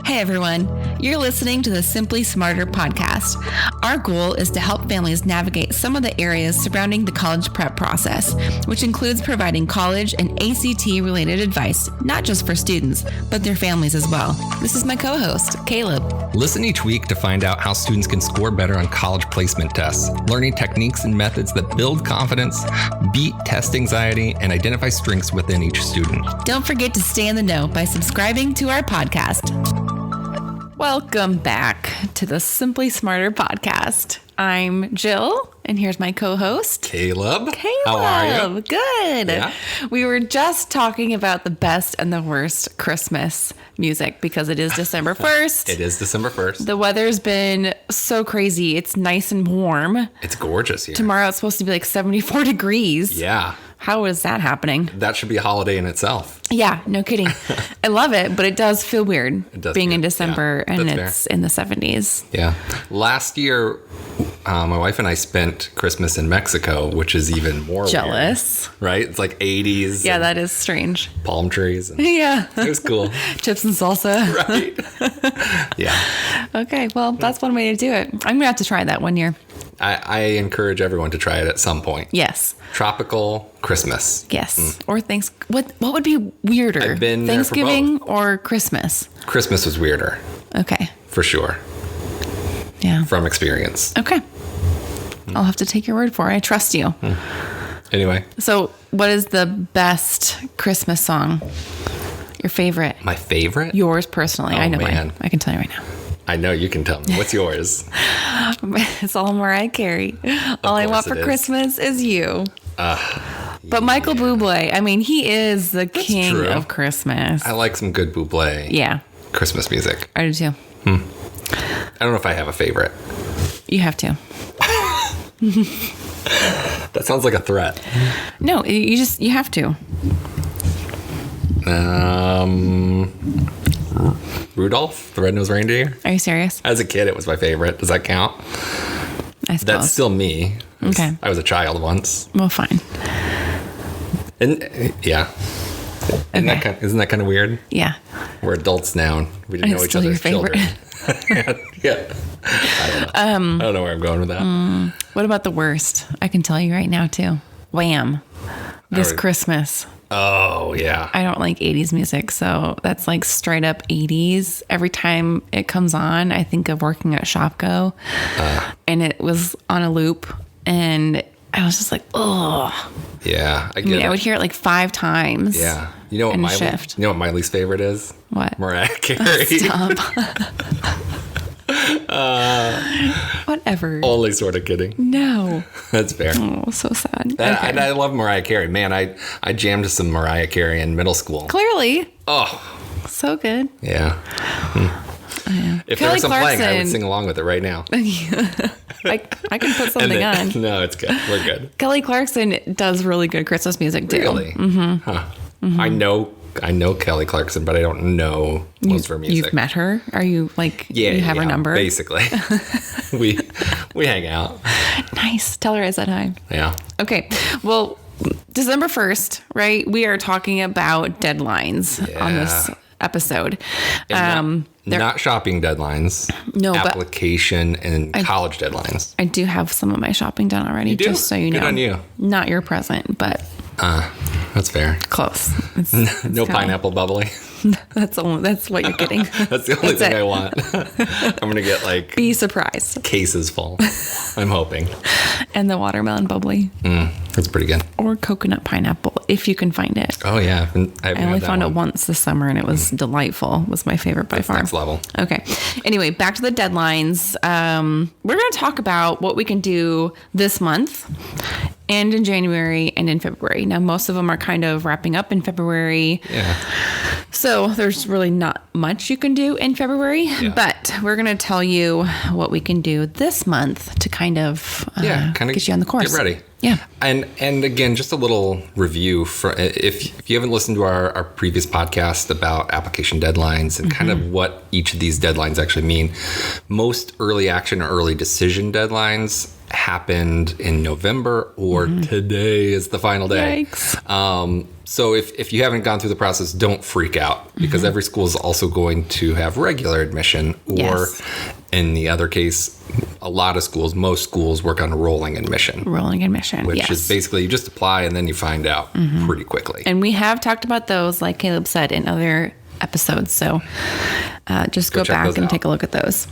Hey everyone, you're listening to the Simply Smarter podcast. Our goal is to help families navigate some of the areas surrounding the college prep process, which includes providing college and ACT related advice, not just for students, but their families as well. This is my co-host, Caleb. Listen each week to find out how students can score better on college placement tests, learning techniques and methods that build confidence, beat test anxiety, and identify strengths within each student. Don't forget to stay in the know by subscribing to our podcast. Welcome back to the Simply Smarter podcast. I'm Jill, and here's my co-host, Caleb. How are you? Good. Yeah? We were just talking about the best and the worst Christmas music because it is December 1st. It is December 1st. The weather's been so crazy. It's nice and warm. It's gorgeous here. Tomorrow it's supposed to be like 74 degrees. Yeah. How is that happening? That should be a holiday in itself. Yeah, no kidding. I love it, but it does feel weird being in December and it's in the 70s. Yeah. Last year, my wife and I spent Christmas in Mexico, which is even more jealous. Weird, right? It's like 80s. Yeah, that is strange. Palm trees. Yeah. It was cool. Chips and salsa. Right. Yeah. Okay, well, that's one way to do it. I'm going to have to try that one year. I encourage everyone to try it at some point. Yes. Tropical Christmas. Yes. Or what would be weirder? I've been Thanksgiving or Christmas? Christmas was weirder. Okay. For sure. Yeah. From experience. Okay. I'll have to take your word for it. I trust you. Anyway. So what is the best Christmas song? Your favorite? My favorite? Yours personally. I know man. mine. I can tell you right now. I know you can tell me. What's yours? It's all Mariah Carey. All I want for Christmas is you. But Michael Bublé, I mean, he is the king of Christmas. I like some good Bublé. Yeah. Christmas music. I do too. I don't know if I have a favorite. You have to. That sounds like a threat. No, you have to. Rudolph the Red-Nosed Reindeer. Are you serious? As a kid, it was my favorite. Does that count? I suppose. That's still me. Okay. I was a child once. Well, fine. And yeah. Isn't that kind of weird? Yeah. We're adults now. We didn't know each other's children. Yeah. I don't know where I'm going with that. What about the worst? I can tell you right now, too. Wham. This Christmas. Oh, yeah. I don't like 80s music, so that's like straight up 80s. Every time it comes on, I think of working at Shopko, and it was on a loop, and I was just like, oh. Yeah, I would hear it like 5 times. Yeah. You know what my least favorite is? What? Mariah Carey. Stop. Whatever. Only sort of kidding. No. That's fair. Oh, so sad. And I love Mariah Carey. Man, I jammed to some Mariah Carey in middle school. Clearly. Oh. So good. Yeah. If there was some playing, I would sing along with it right now. I can put something on. No, it's good. We're good. Kelly Clarkson does really good Christmas music too. Really? Mm-hmm. Huh. Mm-hmm. I know Kelly Clarkson, but I don't know most of her music. You've met her? Are you like, you have her number? Basically. we hang out. Nice. Tell her I said hi. Yeah. Okay. Well, December 1st, right? We are talking about deadlines on this episode. Not shopping deadlines. No, application and college deadlines. I do have some of my shopping done already. You do? Just so you know. Good on you. Not your present, but that's fair. Close. No pineapple bubbly. That's what you're getting. That's the only thing I want. I'm gonna get like be surprised. Cases full. I'm hoping. And the watermelon bubbly. That's pretty good. Or coconut pineapple, if you can find it. Oh yeah, I only found it once this summer, and it was delightful. It was my favorite by far. Next level. Okay. Anyway, back to the deadlines. We're going to talk about what we can do this month and in January and in February. Now, most of them are kind of wrapping up in February. Yeah. So there's really not much you can do in February, but we're going to tell you what we can do this month to kind of get you on the course. Get ready. Yeah. And again, just a little review for if you haven't listened to our previous podcast about application deadlines and kind of what each of these deadlines actually mean. Most early action or early decision deadlines happened in November or today is the final day. Yikes. So if you haven't gone through the process, don't freak out, because every school is also going to have regular admission, or in the other case, a lot of schools, most schools work on a rolling admission. Which is basically you just apply and then you find out pretty quickly. And we have talked about those, like Caleb said, in other episodes. So just go back and take a look at those.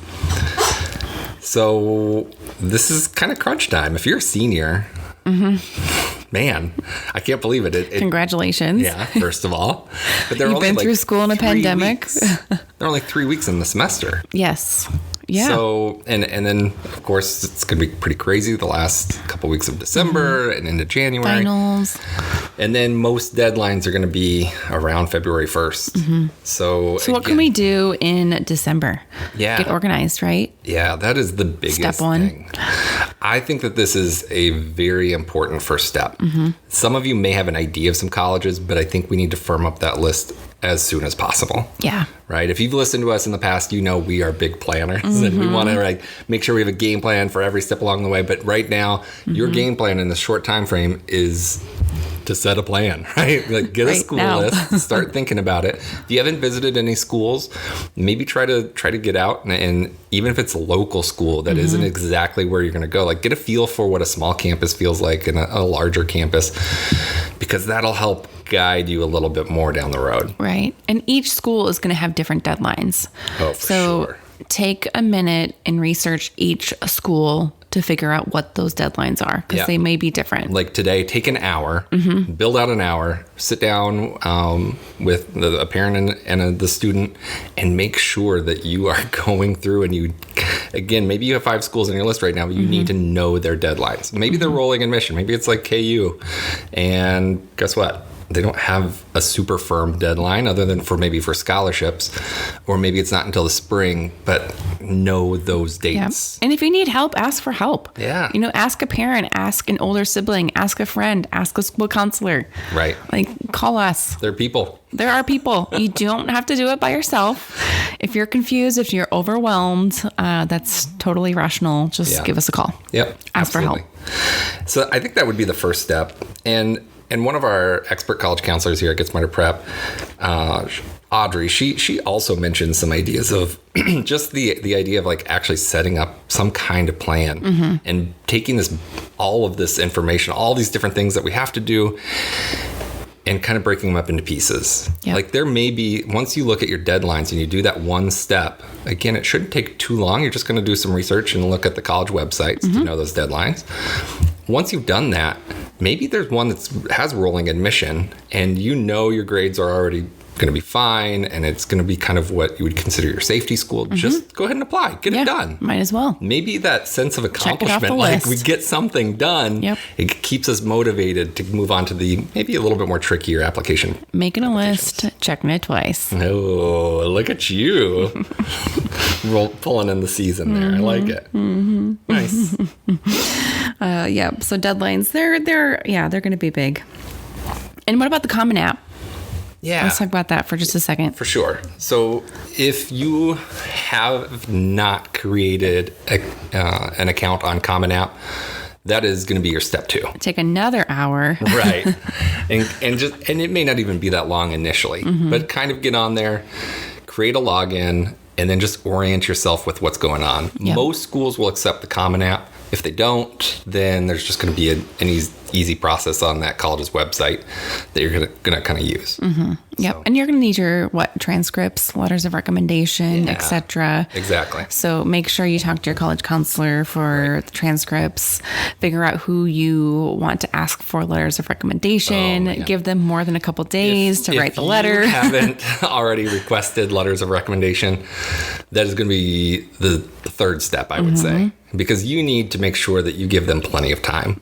So this is kind of crunch time. If you're a senior, man, I can't believe it. Congratulations. Yeah, first of all. But You've been through school in a pandemic. There are only 3 weeks in the semester. Yes. Yeah. So, and then, of course, it's going to be pretty crazy the last couple weeks of December and into January. Finals. And then most deadlines are going to be around February 1st. So what can we do in December? Yeah. Get organized, right? Yeah, that is the biggest Step one. thing. I think that this is a very important first step. Some of you may have an idea of some colleges, but I think we need to firm up that list as soon as possible. Yeah. Right? If you've listened to us in the past, you know we are big planners and we want to make sure we have a game plan for every step along the way. But right now, your game plan in this short time frame is to set a plan, right? Like get a school list, start thinking about it. If you haven't visited any schools, maybe try to get out and even if it's a local school that isn't exactly where you're going to go, like get a feel for what a small campus feels like in a larger campus, because that'll help guide you a little bit more down the road. Right. And each school is going to have different deadlines. Oh, for sure. Take a minute and research each school to figure out what those deadlines are, because they may be different. Like today, take an hour, build out an hour, sit down with a parent and the student, and make sure that you are going through and you, again, maybe you have 5 schools on your list right now, but you need to know their deadlines. Maybe they're rolling admission. Maybe it's like KU. And guess what? They don't have a super firm deadline other than for scholarships, or maybe it's not until the spring, but know those dates. Yeah. And if you need help, ask for help. Yeah. Ask a parent, ask an older sibling, ask a friend, ask a school counselor. Right. Like, call us. They're people. There are people. You don't have to do it by yourself. If you're confused, if you're overwhelmed, that's totally rational. Just give us a call. Yep. Ask for help. So I think that would be the first step. And one of our expert college counselors here at Get Smarter Prep, Audrey, she also mentioned some ideas of just the idea of like actually setting up some kind of plan and taking all of this information, all these different things that we have to do, and kind of breaking them up into pieces. Yep. Like there may be, once you look at your deadlines and you do that one step, again, it shouldn't take too long. You're just going to do some research and look at the college websites to know those deadlines. Once you've done that, maybe there's one that has rolling admission and your grades are already going to be fine and it's going to be kind of what you would consider your safety school. Just go ahead and apply. Get it done. Might as well. Maybe that sense of accomplishment, like we get something done, it keeps us motivated to move on to the maybe a little bit more trickier application. Making a list, checking it twice. Oh, look at you. Pulling in the season there. I like it. Nice. So deadlines, they're going to be big. And what about the Common App? Yeah. Let's talk about that for just a second. For sure. So if you have not created an account on Common App, that is going to be your step 2. Take another hour. Right. And it may not even be that long initially, but kind of get on there, create a login, and then just orient yourself with what's going on. Yep. Most schools will accept the Common App. If they don't, then there's just going to be an easy process on that college's website that you're going to kind of use. Yep. So. And you're going to need your transcripts, letters of recommendation, etc. Exactly. So make sure you talk to your college counselor for the transcripts. Figure out who you want to ask for letters of recommendation. Give them more than a couple days to write the letter. If you haven't already requested letters of recommendation, that is going to be the third step, I would say. Because you need to make sure that you give them plenty of time.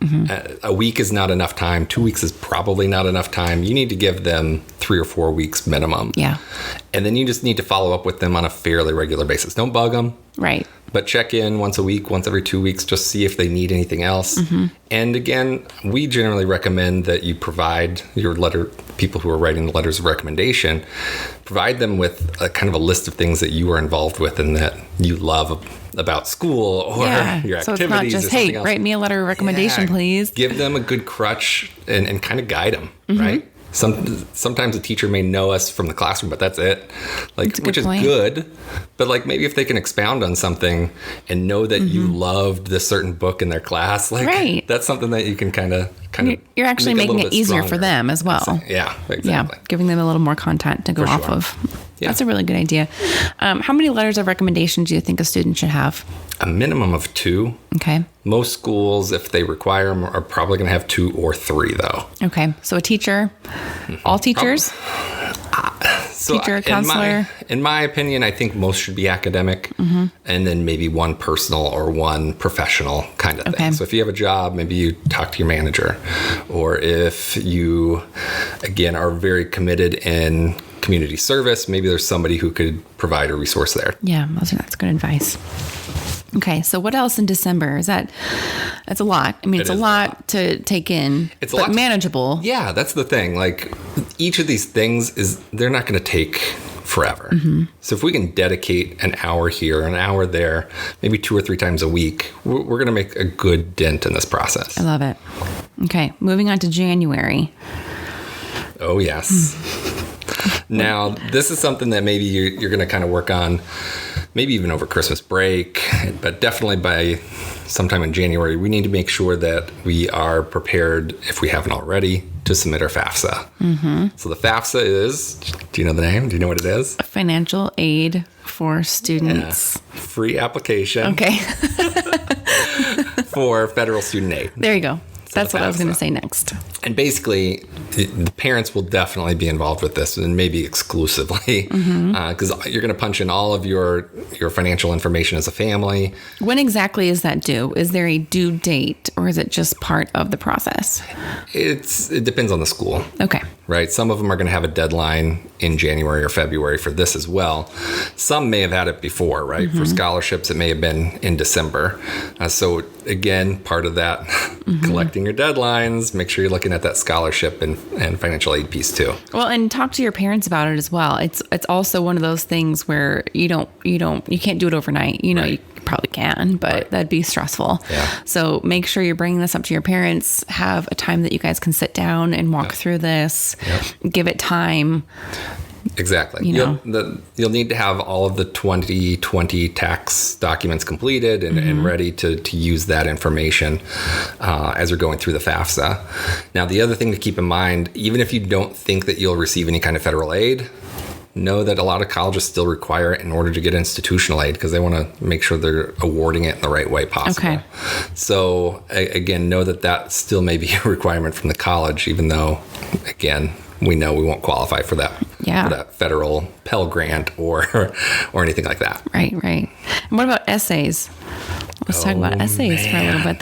A week is not enough time. 2 weeks is probably not enough time. You need to give them 3 or 4 weeks minimum. Yeah. And then you just need to follow up with them on a fairly regular basis. Don't bug them. Right. But check in once a week, once every 2 weeks, just see if they need anything else. And again, we generally recommend that you provide your people who are writing the letters of recommendation, provide them with a kind of a list of things that you are involved with and that you love about school or your activities. So it's not just, hey, write me a letter of recommendation, please. Give them a good crutch and kind of guide them, right? Sometimes a teacher may know us from the classroom, but that's it. Like, which is good. But like maybe if they can expound on something and know that you loved this certain book in their class, like that's something that you can kind of you're actually making it easier for them as well. Yeah, exactly. Yeah, giving them a little more content to go off of. Yeah. That's a really good idea. How many letters of recommendation do you think a student should have? A minimum of 2. Okay. Most schools, if they require them, are probably going to have 2 or 3, though. Okay. So a teacher, all teachers? Teacher, counselor? In my opinion, I think most should be academic, and then maybe one personal or one professional kind of thing. So if you have a job, maybe you talk to your manager. Or if you, again, are very committed in community service, maybe there's somebody who could provide a resource there. Yeah, that's good advice. Okay, so what else in December? That's a lot. I mean, it's a lot to take in, but manageable. Yeah, that's the thing. Like, each of these things they're not going to take forever. So if we can dedicate an hour here, an hour there, maybe 2 or 3 times a week, we're going to make a good dent in this process. I love it. Okay, moving on to January. Oh, yes. Now, this is something that maybe you're going to kind of work on, maybe even over Christmas break, but definitely by sometime in January, we need to make sure that we are prepared, if we haven't already, to submit our FAFSA. So the FAFSA is, do you know the name? Do you know what it is? Financial aid for students. Yeah. Free application. Okay. For federal student aid. There you go. That's what I was going to say next. And basically, the parents will definitely be involved with this, and maybe exclusively, because you're going to punch in all of your financial information as a family. When exactly is that due? Is there a due date, or is it just part of the process? It depends on the school. Okay. Right? Some of them are going to have a deadline in January or February for this as well. Some may have had it before, right? For scholarships, it may have been in December. So again, part of that, collecting your deadlines, make sure you're looking at that scholarship and financial aid piece too. Well, and talk to your parents about it as well. It's also one of those things where you can't do it overnight. You know, you probably can, but that'd be stressful. Yeah. So make sure you're bringing this up to your parents. Have a time that you guys can sit down and walk through this. Give it time. Exactly. You'll need to have all of the 2020 tax documents completed and ready to use that information as you're going through the FAFSA. Now, the other thing to keep in mind, even if you don't think that you'll receive any kind of federal aid, know that a lot of colleges still require it in order to get institutional aid because they want to make sure they're awarding it in the right way possible. Okay. So, again, know that still may be a requirement from the college, even though, again, we know we won't qualify for that, for that federal Pell Grant or anything like that. Right. And what about essays? Let's talk about essays for a little bit.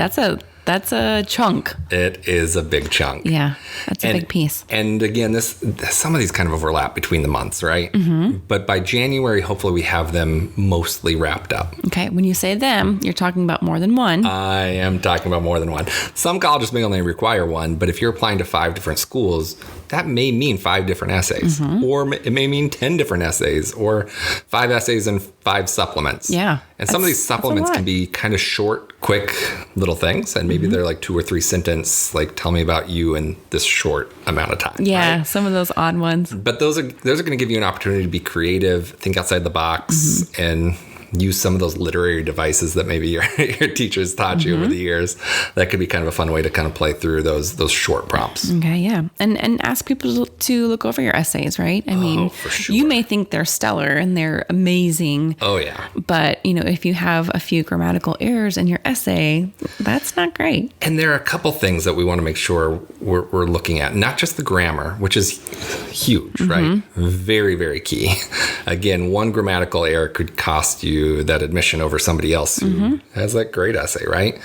That's a chunk. It is a big chunk. Yeah, that's a big piece. And again, some of these kind of overlap between the months, right? But by January, hopefully we have them mostly wrapped up. Okay, when you say them, you're talking about more than one. I am talking about more than one. Some colleges may only require one, but if you're applying to 5 different schools, that may mean 5 different essays, or it may mean 10 different essays, or 5 essays and 5 supplements. Yeah. And some of these supplements can be kind of short, quick little things, and maybe they're like 2 or 3 sentence, like tell me about you in this short amount of time. Yeah, right? Some of those odd ones. But those are going to give you an opportunity to be creative, think outside the box, and use some of those literary devices that maybe your teachers taught you over the years. That could be kind of a fun way to kind of play through those short prompts. Okay, yeah. And ask people to look over your essays, right? I mean, for sure. You may think they're stellar and they're amazing. Oh, yeah. But, if you have a few grammatical errors in your essay, that's not great. And there are a couple things that we want to make sure we're looking at. Not just the grammar, which is huge, right? Very, very key. Again, one grammatical error could cost you that admission over somebody else who has that great essay, right?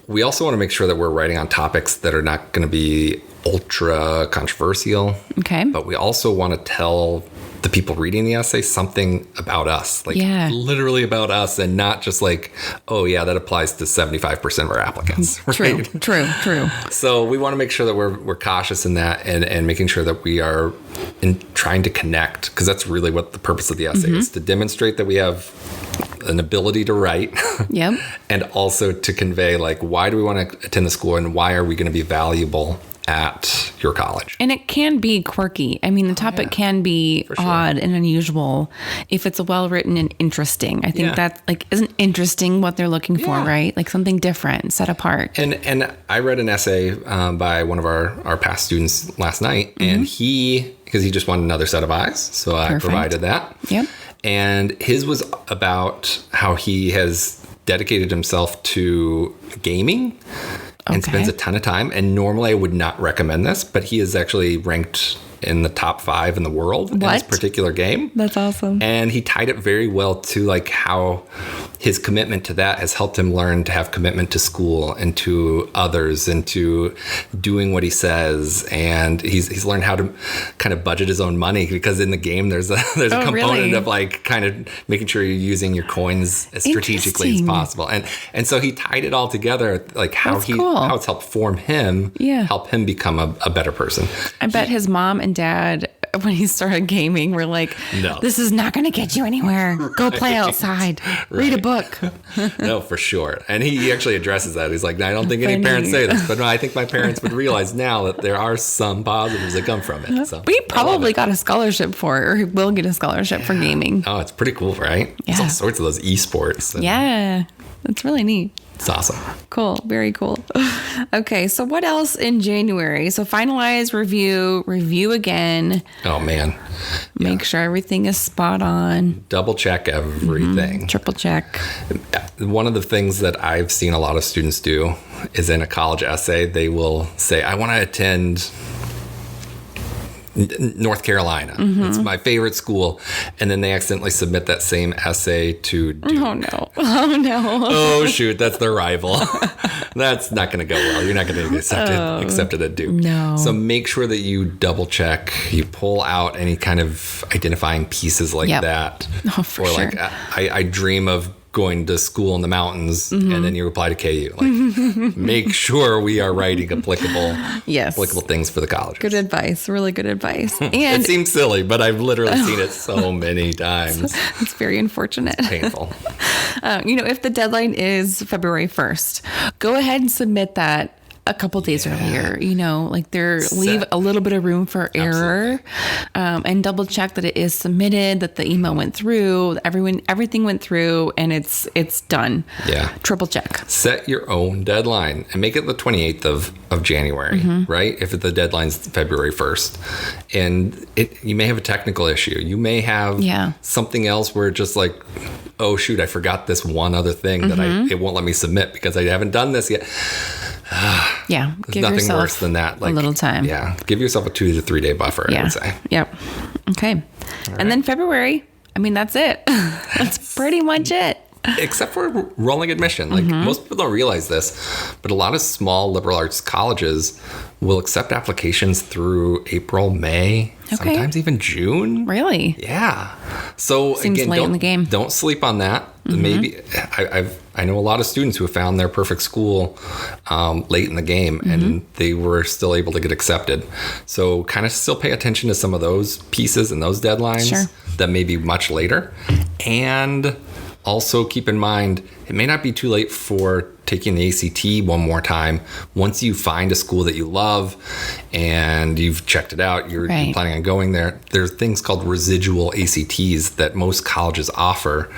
We also want to make sure that we're writing on topics that are not going to be ultra controversial. Okay. But we also want to tell the people reading the essay something about us, like literally about us, and not just like, oh yeah, that applies to 75% of our applicants. Right? True. So we want to make sure that we're cautious in that, and making sure that we are trying to connect, because that's really what the purpose of the essay is, to demonstrate that we have an ability to write. Yep. And also to convey, like, why do we want to attend the school, and why are we going to be valuable at your college? And it can be quirky. I mean, the topic can be odd and unusual if it's well written and interesting. I think that isn't interesting what they're looking for, right? Like something different, set apart. And I read an essay by one of our past students last night, and because he just wanted another set of eyes, so I provided that. Yep. And his was about how he has dedicated himself to gaming and spends a ton of time. And normally I would not recommend this, but he is actually ranked in the top 5 in the world in this particular game. That's awesome. And he tied it very well to like how his commitment to that has helped him learn to have commitment to school and to others and to doing what he says. And he's learned how to kind of budget his own money, because in the game there's a component of like kind of making sure you're using your coins as strategically as possible. And so he tied it all together, like how it's helped form him, help him become a better person. I bet his mom and dad, when he started gaming, were like, no, this is not going to get you anywhere. Go play outside. Read a book. No, for sure. And he actually addresses that. He's like, I don't think any parents say this, but no, I think my parents would realize now that there are some positives that come from it. So we probably got a scholarship for it, or he will get a scholarship for gaming. Oh, it's pretty cool, right? Yeah. There's all sorts of those esports. Yeah, that's really neat. It's awesome. Cool. Very cool. Okay. So what else in January? So finalize, review again. Oh, man. Make sure everything is spot on. Double check everything. Triple check. One of the things that I've seen a lot of students do is in a college essay, they will say, I want to attend North Carolina. It's my favorite school. And then they accidentally submit that same essay to Duke. Oh, no. Oh, shoot. That's their rival. That's not going to go well. You're not going to get accepted at Duke. No. So make sure that you double check, you pull out any kind of identifying pieces like that. Oh, for sure. Like, I dream of going to school in the mountains, and then you reply to KU. Like, make sure we are writing applicable things for the college. Good advice. Really good advice. And it seems silly, but I've literally seen it so many times. It's very unfortunate. It's painful. If the deadline is February 1st, go ahead and submit that a couple days earlier, leave a little bit of room for error, and double check that it is submitted, that the email went through, everything went through, and it's done. Yeah. Triple check. Set your own deadline and make it the 28th of January, right? If the deadline's February 1st. And you may have a technical issue. You may have something else where just like, oh shoot, I forgot this one other thing that it won't let me submit because I haven't done this yet. Yeah. There's nothing worse than that. Like, a little time. Yeah. Give yourself a 2 to 3 day buffer, I would say. Yep. Okay. Right. And then February, that's it. That's pretty much it. Except for rolling admission. Like, most people don't realize this, but a lot of small liberal arts colleges will accept applications through April, May, sometimes even June. Really? Yeah. So seems again, late in the game. Don't sleep on that. Maybe I know a lot of students who have found their perfect school late in the game, and they were still able to get accepted. So kind of still pay attention to some of those pieces and those deadlines that may be much later. And also keep in mind, it may not be too late for taking the ACT one more time. Once you find a school that you love and you've checked it out, you're planning on going there, there's things called residual ACTs that most colleges offer.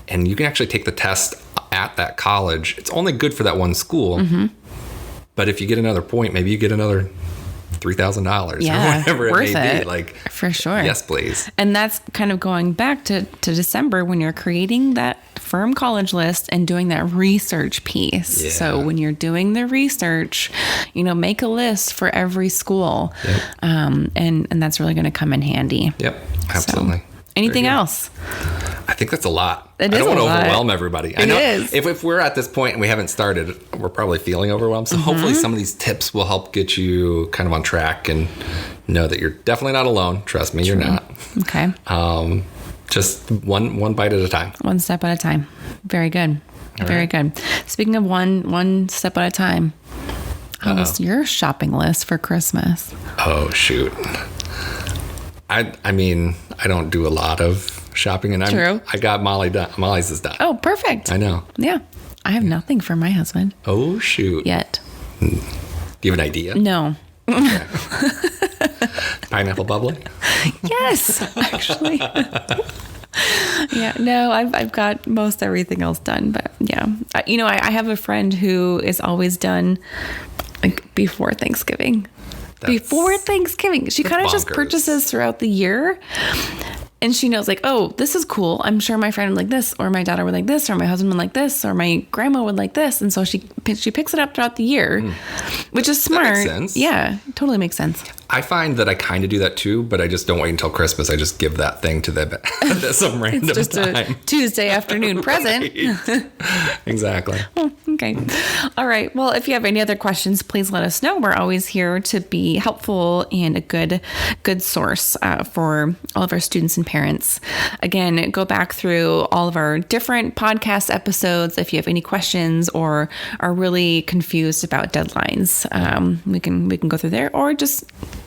And you can actually take the test at that college. It's only good for that one school. But if you get another point, maybe you get another $3,000 or whatever it may be. Like, for sure. Yes, please. And that's kind of going back to December when you're creating that firm college list and doing that research piece. Yeah. So when you're doing the research, make a list for every school. And that's really going to come in handy. Yep, absolutely. So, anything else? I think that's a lot. It I is don't want a to lot. overwhelm everybody. I know is. if we're at this point and we haven't started, we're probably feeling overwhelmed. So hopefully some of these tips will help get you kind of on track and know that you're definitely not alone. Trust me, you're not. Okay. Just one bite at a time. One step at a time. Very good. Very good. Speaking of one step at a time, how was your shopping list for Christmas? Oh, shoot. I mean, I don't do a lot of shopping, and True. I got Molly's is done. Oh, perfect. I know. Yeah. I have nothing for my husband Oh, shoot. yet. Do you have an idea? No. Pineapple bubbly? Yes, actually. Yeah, no, I've got most everything else done, but yeah, I have a friend who is always done like before Thanksgiving. Before Thanksgiving, she kind of just bonkers. purchases throughout the year. And she knows, like, oh, this is cool. I'm sure my friend would like this, or my daughter would like this, or my husband would like this, or my grandma would like this. And so she picks it up throughout the year, which is smart. That makes sense. Yeah, totally makes sense. I find that I kind of do that too, but I just don't wait until Christmas. I just give that thing to them at some random It's just time. a Tuesday afternoon present. Exactly. Okay. All right. Well, if you have any other questions, please let us know. We're always here to be helpful and a good source for all of our students and parents. Again, go back through all of our different podcast episodes. If you have any questions or are really confused about deadlines, we can go through there, or just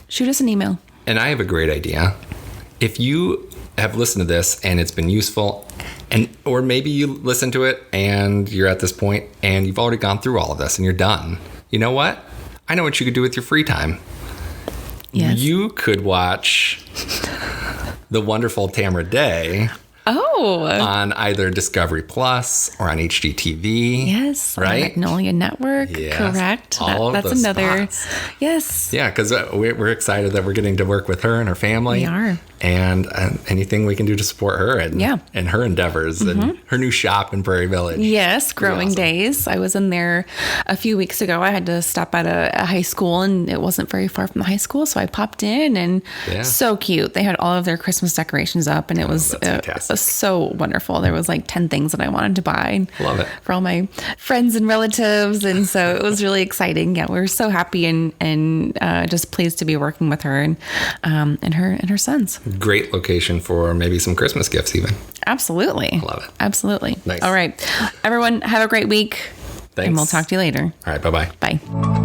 shoot us an email. And I have a great idea. If you have listened to this and it's been useful, or maybe you listen to it and you're at this point and you've already gone through all of this and you're done. You know what? I know what you could do with your free time. Yes. You could watch the wonderful Tamara Day Oh. on either Discovery Plus or on HGTV. Yes. Right? Magnolia Network. Yes. Correct. All of That's those another. spots. Yes. Yeah, because we're excited that we're getting to work with her and her family. We are. And anything we can do to support her and her endeavors and her new shop in Prairie Village. Yes, Growing awesome. Days. I was in there a few weeks ago. I had to stop at a high school, and it wasn't very far from the high school, so I popped in, and so cute. They had all of their Christmas decorations up, and it was so wonderful. There was like 10 things that I wanted to buy. Love it. For all my friends and relatives, and so it was really exciting. Yeah, we were so happy and just pleased to be working with her and her sons. Great location for maybe some Christmas gifts even. Absolutely. Love it. Absolutely. Nice. All right. Everyone, have a great week. Thanks. And we'll talk to you later. All right. Bye-bye. Bye.